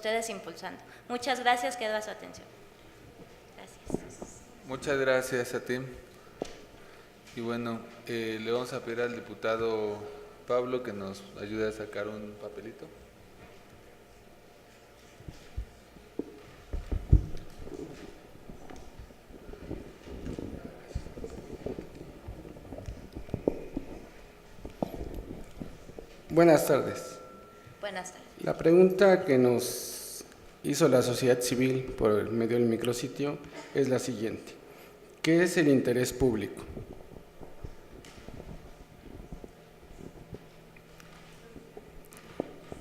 ustedes impulsando. Muchas gracias, quedo a su atención. Gracias. Muchas gracias a ti. Y bueno, le vamos a pedir al diputado Pablo que nos ayude a sacar un papelito. Buenas tardes. Buenas tardes. La pregunta que nos hizo la sociedad civil por el medio del micrositio es la siguiente. ¿Qué es el interés público?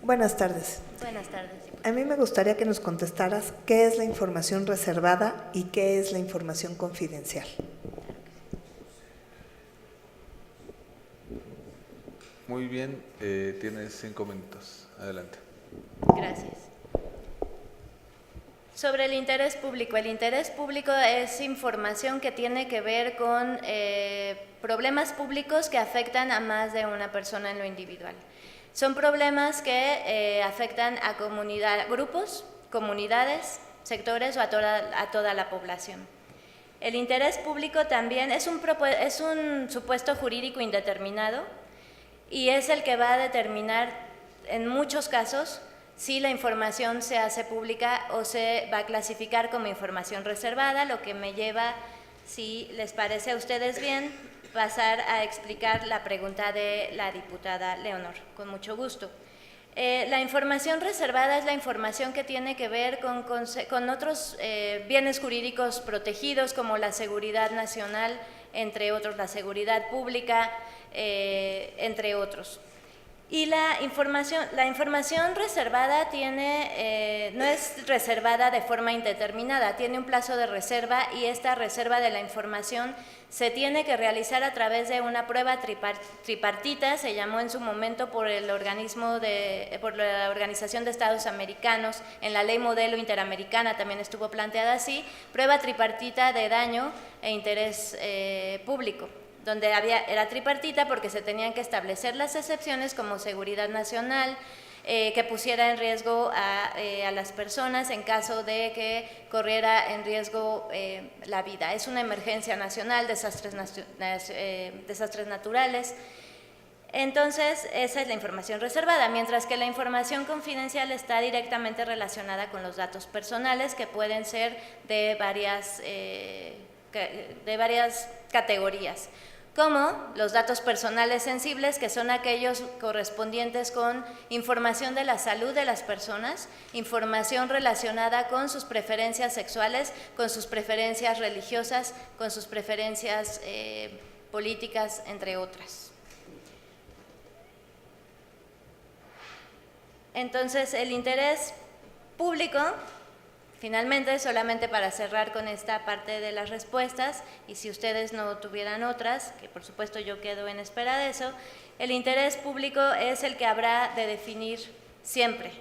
Buenas tardes. Buenas tardes. A mí me gustaría que nos contestaras qué es la información reservada y qué es la información confidencial. Muy bien, tienes 5 minutos. Adelante. Gracias. Sobre el interés público. El interés público es información que tiene que ver con problemas públicos que afectan a más de una persona en lo individual. Son problemas que afectan a grupos, comunidades, sectores o a toda la población. El interés público también es un supuesto jurídico indeterminado y es el que va a determinar en muchos casos si la información se hace pública o se va a clasificar como información reservada, lo que me lleva, si les parece a ustedes bien, pasar a explicar la pregunta de la diputada Leonor, con mucho gusto. La información reservada es la información que tiene que ver con otros bienes jurídicos protegidos como la seguridad nacional, entre otros, la seguridad pública, entre otros. Y la información reservada no es reservada de forma indeterminada, tiene un plazo de reserva y esta reserva de la información se tiene que realizar a través de una prueba tripartita, se llamó en su momento por la Organización de Estados Americanos, en la Ley Modelo Interamericana también estuvo planteada así, prueba tripartita de daño e interés público, donde era tripartita porque se tenían que establecer las excepciones como seguridad nacional, que pusiera en riesgo a las personas en caso de que corriera en riesgo la vida. Es una emergencia nacional, desastres naturales. Entonces, esa es la información reservada, mientras que la información confidencial está directamente relacionada con los datos personales que pueden ser de varias categorías, como los datos personales sensibles, que son aquellos correspondientes con información de la salud de las personas, información relacionada con sus preferencias sexuales, con sus preferencias religiosas, con sus preferencias políticas, entre otras. Entonces, el interés público, finalmente, solamente para cerrar con esta parte de las respuestas, y si ustedes no tuvieran otras, que por supuesto yo quedo en espera de eso, el interés público es el que habrá de definir siempre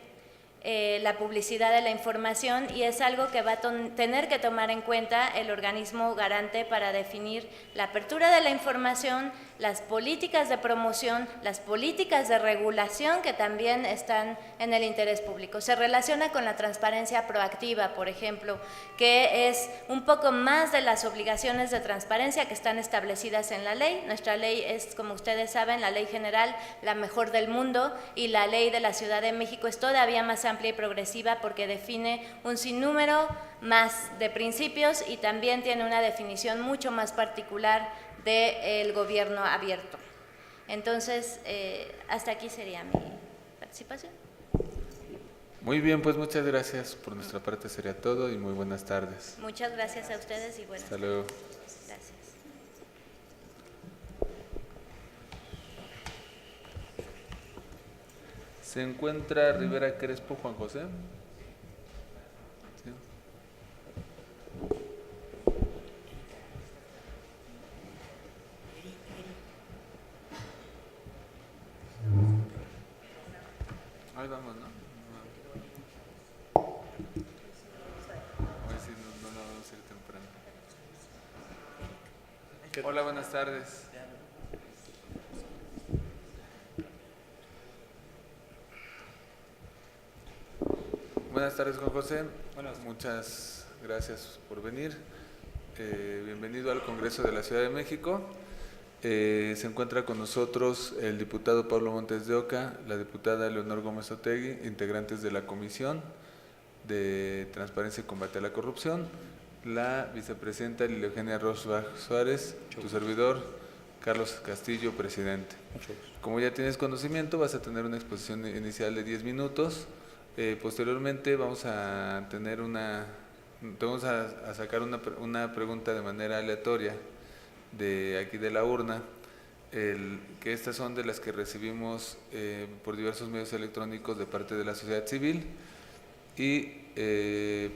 la publicidad de la información y es algo que va a tener que tomar en cuenta el organismo garante para definir la apertura de la información, las políticas de promoción, las políticas de regulación que también están en el interés público. Se relaciona con la transparencia proactiva, por ejemplo, que es un poco más de las obligaciones de transparencia que están establecidas en la ley. Nuestra ley es, como ustedes saben, la ley general, la mejor del mundo, y la ley de la Ciudad de México es todavía más amplia y progresiva porque define un sinnúmero más de principios y también tiene una definición mucho más particular del gobierno abierto. Entonces, hasta aquí sería mi participación. Muy bien, pues muchas gracias. Por nuestra parte sería todo y muy buenas tardes. Muchas gracias a ustedes y buenas Hasta luego. Gracias. ¿Se encuentra Rivera Crespo Juan José? Sí. Ahí vamos, ¿no? A ver si no vamos a ir temprano. Hola, buenas tardes. Buenas buenas tardes, Juan José. Buenas. Muchas gracias por venir. Bienvenido al Congreso de la Ciudad de México. Se encuentra con nosotros el diputado Pablo Montes de Oca, la diputada Leonor Gómez Otegui, integrantes de la Comisión de Transparencia y Combate a la Corrupción, la vicepresidenta Lilia Eugenia Rosbach Suárez, tu servidor Carlos Castillo, presidente. Como ya tienes conocimiento, vas a tener una exposición inicial de 10 minutos. Posteriormente vamos a tener vamos a sacar una pregunta de manera aleatoria de aquí de la urna, que estas son de las que recibimos por diversos medios electrónicos de parte de la sociedad civil, y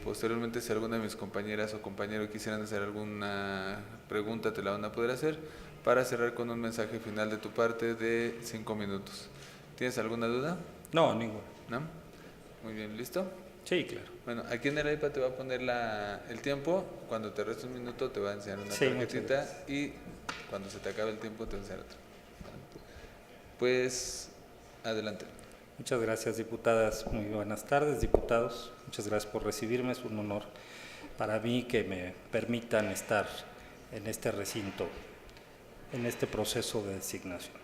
posteriormente si alguna de mis compañeras o compañeros quisieran hacer alguna pregunta, te la van a poder hacer, para cerrar con un mensaje final de tu parte de 5 minutos. ¿Tienes alguna duda? No, ninguna. ¿No? Muy bien, ¿listo? Sí, claro. Bueno, aquí en el iPad te va a poner el tiempo. Cuando te reste un minuto te va a enseñar una tarjetita y cuando se te acabe el tiempo te va a enseñar otra. Pues, adelante. Muchas gracias, diputadas. Muy buenas tardes, diputados. Muchas gracias por recibirme. Es un honor para mí que me permitan estar en este recinto, en este proceso de designación.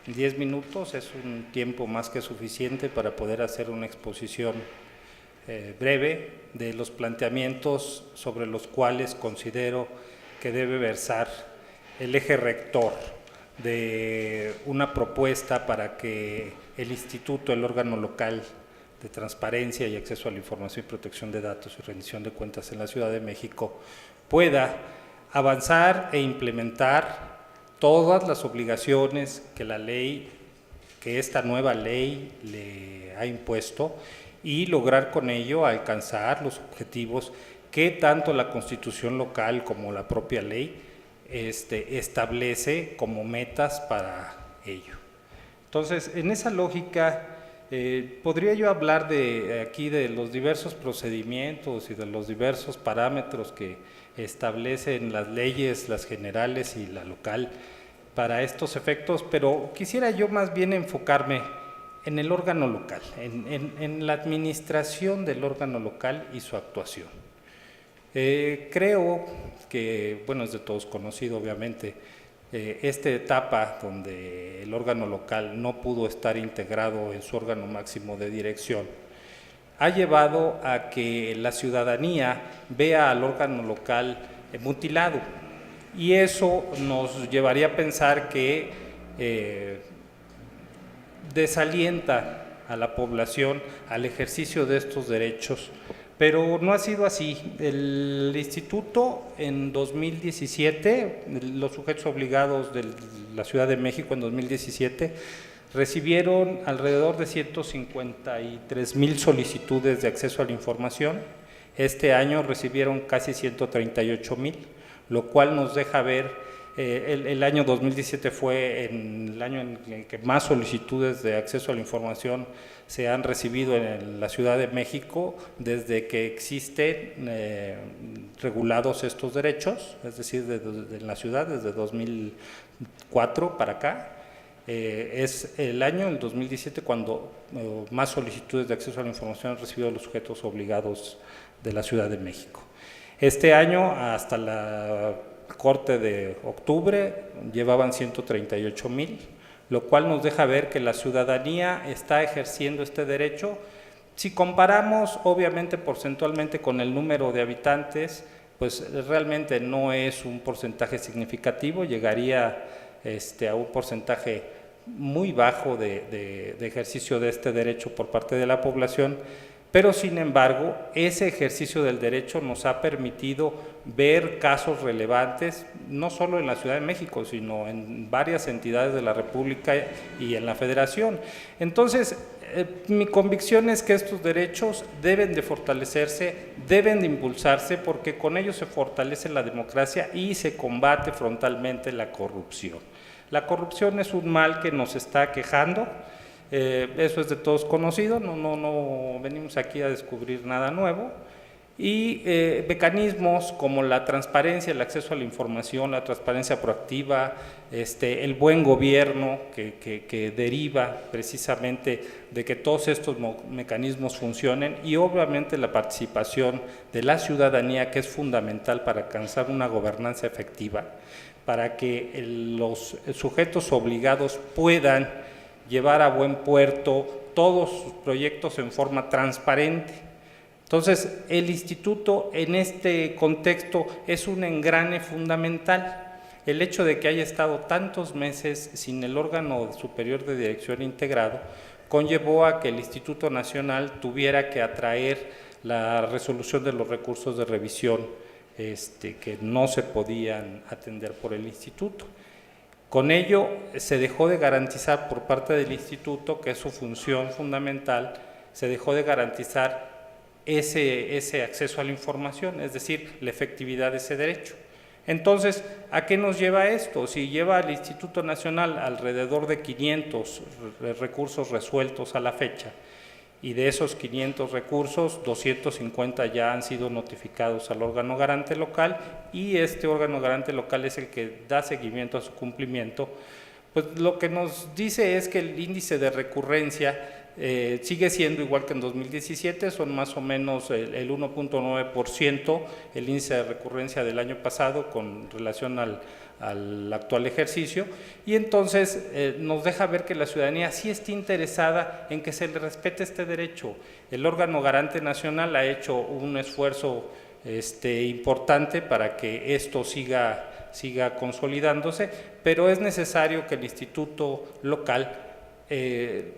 10 minutos es un tiempo más que suficiente para poder hacer una exposición breve de los planteamientos sobre los cuales considero que debe versar el eje rector de una propuesta para que el instituto, el órgano local de transparencia y acceso a la información y protección de datos y rendición de cuentas en la Ciudad de México pueda avanzar e implementar todas las obligaciones que la ley, que esta nueva ley le ha impuesto, y lograr con ello alcanzar los objetivos que tanto la Constitución local como la propia ley establece como metas para ello. Entonces, en esa lógica, podría yo hablar aquí de los diversos procedimientos y de los diversos parámetros que establecen las leyes, las generales y la local para estos efectos, pero quisiera yo más bien enfocarme en el órgano local, en la administración del órgano local y su actuación. Creo que, bueno, es de todos conocido obviamente, esta etapa donde el órgano local no pudo estar integrado en su órgano máximo de dirección ha llevado a que la ciudadanía vea al órgano local mutilado, y eso nos llevaría a pensar que desalienta a la población al ejercicio de estos derechos, pero no ha sido así. El instituto en 2017, los sujetos obligados de la Ciudad de México en 2017, recibieron alrededor de 153,000 solicitudes de acceso a la información. Este año recibieron casi 138,000, lo cual nos deja ver, el año 2017 fue el año en el que más solicitudes de acceso a la información se han recibido en la Ciudad de México desde que existen regulados estos derechos, es decir, en la ciudad desde 2004 para acá. Es el año, el 2017, cuando más solicitudes de acceso a la información han recibido los sujetos obligados de la Ciudad de México. Este año, hasta la corte de octubre, llevaban 138,000, lo cual nos deja ver que la ciudadanía está ejerciendo este derecho. Si comparamos, obviamente, porcentualmente con el número de habitantes, pues realmente no es un porcentaje significativo, llegaría a un porcentaje muy bajo de ejercicio de este derecho por parte de la población, pero sin embargo ese ejercicio del derecho nos ha permitido ver casos relevantes, no solo en la Ciudad de México, sino en varias entidades de la República y en la Federación. Entonces, mi convicción es que estos derechos deben de fortalecerse, deben de impulsarse, porque con ellos se fortalece la democracia y se combate frontalmente la corrupción. La corrupción es un mal que nos está quejando, eso es de todos conocido, no venimos aquí a descubrir nada nuevo, y mecanismos como la transparencia, el acceso a la información, la transparencia proactiva, el buen gobierno que deriva precisamente de que todos estos mecanismos funcionen, y obviamente la participación de la ciudadanía, que es fundamental para alcanzar una gobernanza efectiva, para que los sujetos obligados puedan llevar a buen puerto todos sus proyectos en forma transparente. Entonces, el instituto en este contexto es un engrane fundamental. El hecho de que haya estado tantos meses sin el órgano superior de dirección integrado conllevó a que el Instituto Nacional tuviera que atraer la resolución de los recursos de revisión que no se podían atender por el instituto. Con ello se dejó de garantizar por parte del instituto, que es su función fundamental, se dejó de garantizar ese acceso a la información, es decir, la efectividad de ese derecho. Entonces, ¿a qué nos lleva esto? Si lleva al Instituto Nacional alrededor de 500 recursos resueltos a la fecha, y de esos 500 recursos, 250 ya han sido notificados al órgano garante local, y este órgano garante local es el que da seguimiento a su cumplimiento, pues lo que nos dice es que el índice de recurrencia sigue siendo igual que en 2017, son más o menos el 1.9% el índice de recurrencia del año pasado con relación al actual ejercicio, y entonces nos deja ver que la ciudadanía sí está interesada en que se le respete este derecho. El órgano garante nacional ha hecho un esfuerzo importante para que esto siga consolidándose, pero es necesario que el instituto local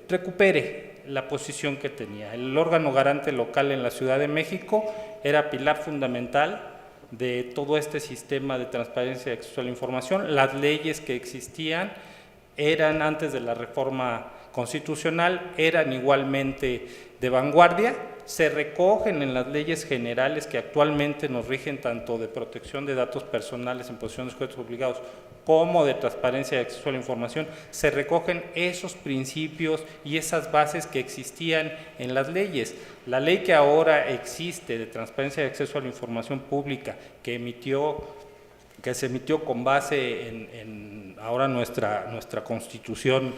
recupere la posición que tenía. El órgano garante local en la Ciudad de México era pilar fundamental de todo este sistema de transparencia y acceso a la información. Las leyes que existían eran antes de la reforma constitucional, eran igualmente de vanguardia, se recogen en las leyes generales que actualmente nos rigen tanto de protección de datos personales en posesión de sujetos obligados como de transparencia y acceso a la información, se recogen esos principios y esas bases que existían en las leyes. La ley que ahora existe de transparencia y acceso a la información pública que se emitió con base en ahora nuestra Constitución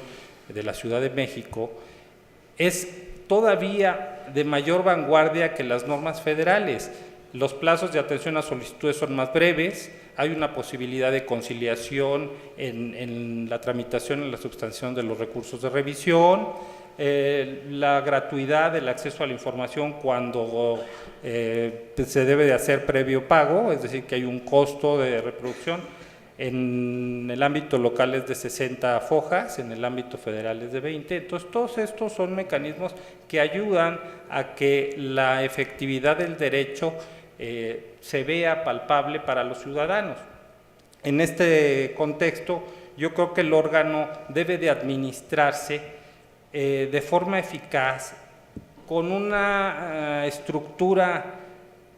de la Ciudad de México, es todavía de mayor vanguardia que las normas federales. Los plazos de atención a solicitudes son más breves, hay una posibilidad de conciliación en la tramitación y la substanciación de los recursos de revisión, la gratuidad del acceso a la información cuando se debe de hacer previo pago, es decir, que hay un costo de reproducción. En el ámbito local es de 60 fojas, en el ámbito federal es de 20. Entonces, todos estos son mecanismos que ayudan a que la efectividad del derecho se vea palpable para los ciudadanos. En este contexto, yo creo que el órgano debe de administrarse de forma eficaz, con una estructura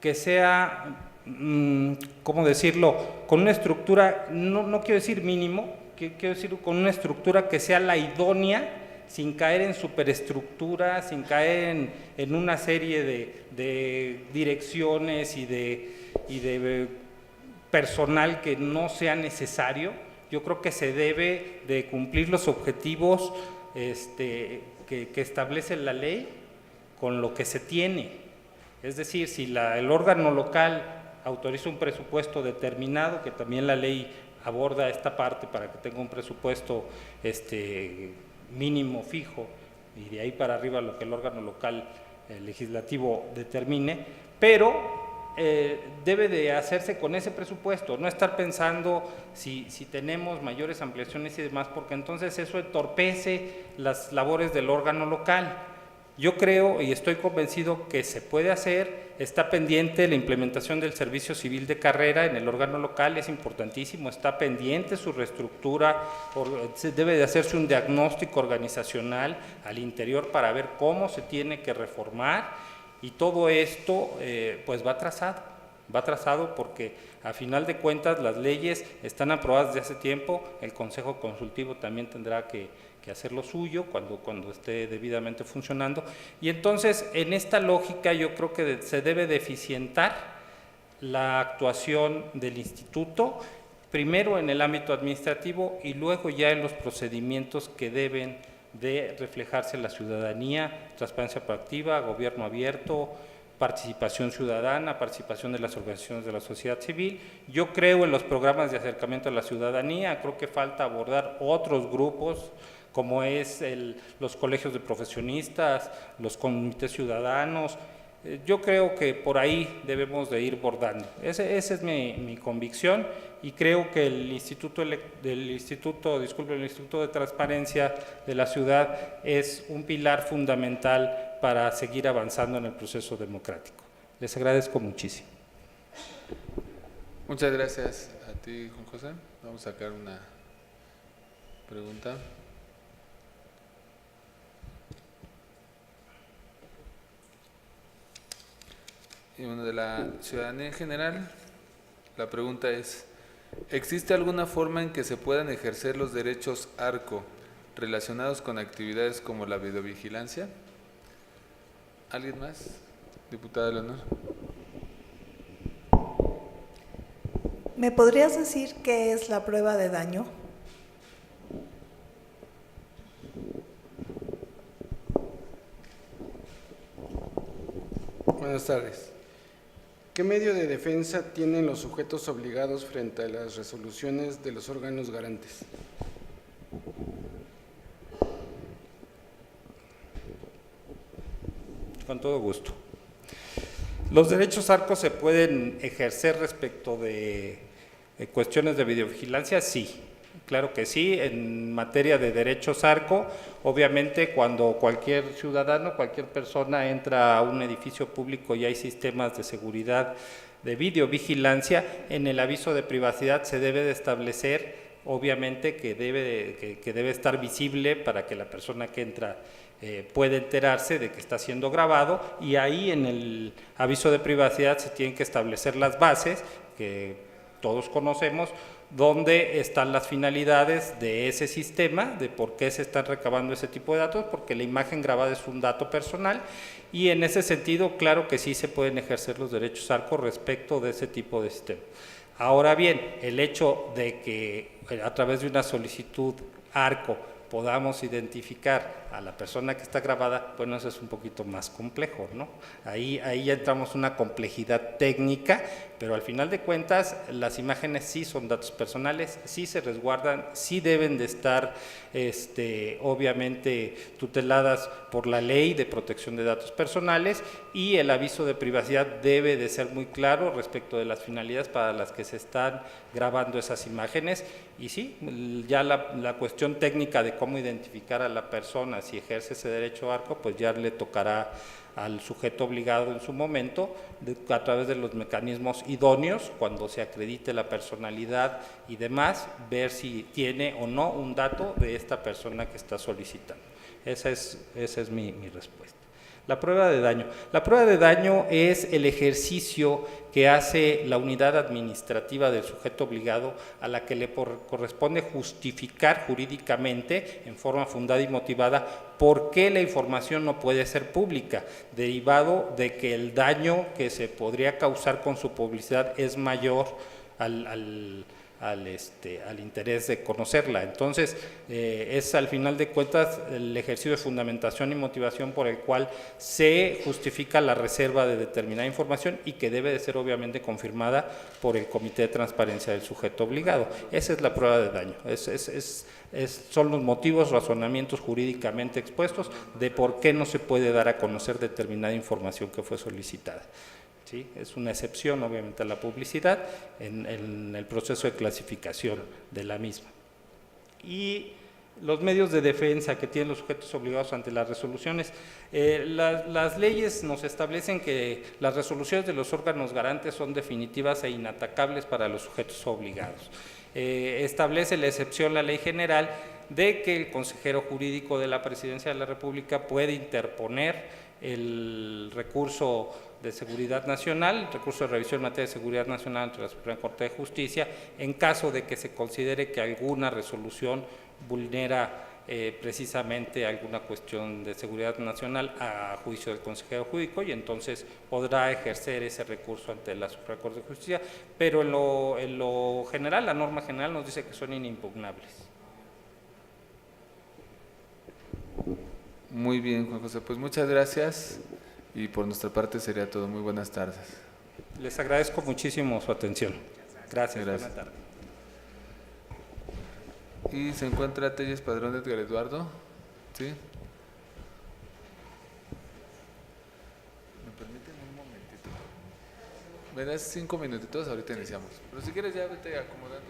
que sea, ¿cómo decirlo?, con una estructura, no quiero decir mínimo, quiero decir con una estructura que sea la idónea, sin caer en superestructura, sin caer en una serie de direcciones y de personal que no sea necesario. Yo creo que se debe de cumplir los objetivos que establece la ley con lo que se tiene. Es decir, si el órgano local autoriza un presupuesto determinado, que también la ley aborda esta parte para que tenga un presupuesto mínimo fijo, y de ahí para arriba lo que el órgano local legislativo determine, pero debe de hacerse con ese presupuesto, no estar pensando si tenemos mayores ampliaciones y demás, porque entonces eso entorpece las labores del órgano local. Yo creo y estoy convencido que se puede hacer, está pendiente la implementación del servicio civil de carrera en el órgano local, es importantísimo, está pendiente su reestructura, debe de hacerse un diagnóstico organizacional al interior para ver cómo se tiene que reformar, y todo esto pues va atrasado porque a final de cuentas las leyes están aprobadas desde hace tiempo, el Consejo Consultivo también tendrá que que hacer lo suyo cuando esté debidamente funcionando. Y entonces, en esta lógica, yo creo que se debe de eficientar la actuación del instituto, primero en el ámbito administrativo y luego ya en los procedimientos que deben de reflejarse en la ciudadanía: transparencia proactiva, gobierno abierto, participación ciudadana, participación de las organizaciones de la sociedad civil. Yo creo en los programas de acercamiento a la ciudadanía, creo que falta abordar otros grupos, como es los colegios de profesionistas, los comités ciudadanos. Yo creo que por ahí debemos de ir bordando. Esa es mi convicción, y creo que el Instituto de Transparencia de la ciudad es un pilar fundamental para seguir avanzando en el proceso democrático. Les agradezco muchísimo. Muchas gracias a ti, Juan José. Vamos a sacar una pregunta. Y bueno, de la ciudadanía en general, la pregunta es: ¿existe alguna forma en que se puedan ejercer los derechos ARCO relacionados con actividades como la videovigilancia? ¿Alguien más? Diputada Leonor. ¿Me podrías decir qué es la prueba de daño? Buenas tardes. ¿Qué medio de defensa tienen los sujetos obligados frente a las resoluciones de los órganos garantes? Con todo gusto. Los derechos ARCO se pueden ejercer respecto de cuestiones de videovigilancia, sí, claro que sí. En materia de derechos ARCO, obviamente cuando cualquier ciudadano, cualquier persona entra a un edificio público y hay sistemas de seguridad de videovigilancia, en el aviso de privacidad se debe de establecer, obviamente, que debe estar visible para que la persona que entra puede enterarse de que está siendo grabado, y ahí en el aviso de privacidad se tienen que establecer las bases que todos conocemos, donde están las finalidades de ese sistema, de por qué se están recabando ese tipo de datos, porque la imagen grabada es un dato personal, y en ese sentido, claro que sí se pueden ejercer los derechos ARCO respecto de ese tipo de sistema. Ahora bien, el hecho de que a través de una solicitud ARCO podamos identificar a la persona que está grabada, bueno, eso es un poquito más complejo, ¿no? Ahí ya entramos en una complejidad técnica, pero al final de cuentas las imágenes sí son datos personales, sí se resguardan, sí deben de estar obviamente tuteladas por la ley de protección de datos personales, y el aviso de privacidad debe de ser muy claro respecto de las finalidades para las que se están grabando esas imágenes. Y sí, ya la cuestión técnica de cómo identificar a la persona si ejerce ese derecho ARCO, pues ya le tocará al sujeto obligado en su momento, a través de los mecanismos idóneos, cuando se acredite la personalidad y demás, ver si tiene o no un dato de esta persona que está solicitando. Esa es mi respuesta. La prueba de daño. La prueba de daño es el ejercicio que hace la unidad administrativa del sujeto obligado, a la que le corresponde justificar jurídicamente, en forma fundada y motivada, por qué la información no puede ser pública, derivado de que el daño que se podría causar con su publicidad es mayor al interés de conocerla. Entonces, es al final de cuentas el ejercicio de fundamentación y motivación por el cual se justifica la reserva de determinada información, y que debe de ser obviamente confirmada por el Comité de Transparencia del sujeto obligado. Esa es la prueba de daño. Son los motivos, razonamientos jurídicamente expuestos de por qué no se puede dar a conocer determinada información que fue solicitada. ¿Sí? Es una excepción, obviamente, a la publicidad en el proceso de clasificación de la misma. Y los medios de defensa que tienen los sujetos obligados ante las resoluciones. Las leyes nos establecen que las resoluciones de los órganos garantes son definitivas e inatacables para los sujetos obligados. Establece la excepción la Ley General de que el consejero jurídico de la Presidencia de la República puede interponer el recurso de seguridad nacional, el recurso de revisión en materia de seguridad nacional ante la Suprema Corte de Justicia, en caso de que se considere que alguna resolución vulnera precisamente alguna cuestión de seguridad nacional a juicio del consejero jurídico, y entonces podrá ejercer ese recurso ante la Suprema Corte de Justicia, pero en lo general, la norma general nos dice que son inimpugnables. Muy bien, Juan José, pues muchas gracias y por nuestra parte sería todo. Muy buenas tardes. Les agradezco muchísimo su atención. Gracias. Gracias. Buenas tardes. Y se encuentra Telles Padrón de Edgar Eduardo. ¿Sí? ¿Me permiten un momentito? ¿Me das 5 minutitos? Ahorita iniciamos. Pero si quieres ya vete acomodando.